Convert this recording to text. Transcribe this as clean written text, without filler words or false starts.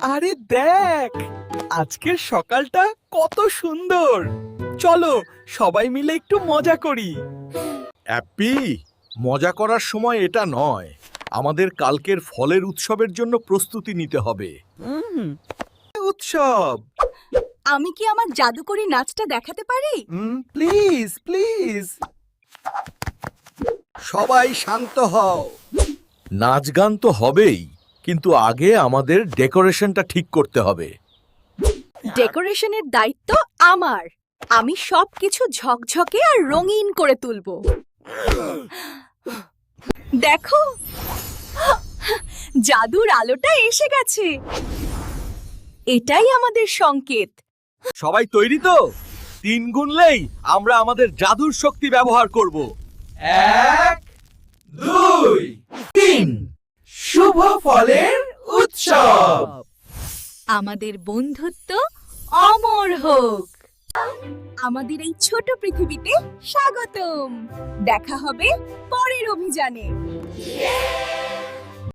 আরে দেখ, আজকের সকালটা কত সুন্দর। চলো সবাই মিলে একটু মজা করি। অ্যাপি, মজা করার সময় এটা নয়। আমাদের কালকের ফলের উৎসবের জন্য প্রস্তুতি নিতে হবে। উৎসব। আমি কি আমার জাদুকরি নাচটা দেখাতে পারি? Please please. সবাই শান্ত হও। নাচ গান তো হবেই, কিন্তু আগে আমাদের ডেকোরেশনটা ঠিক করতে হবে। ডেকোরেশনের দায়িত্ব আমার। আমি সবকিছু ঝকঝকে আর রঙিন করে তুলব। দেখো, জাদুর আলোটা এসে গেছে। এটাই আমাদের সংকেত। সবাই তৈরি তো? 3 গুনলেই আমরা আমাদের জাদুর শক্তি ব্যবহার করব। 1 2 3। শুভ ফলের উৎসব। আমাদের বন্ধুত্ব অমর হোক। আমাদের এই ছোট পৃথিবীতে স্বাগতম। দেখা হবে পরের অভিযানে।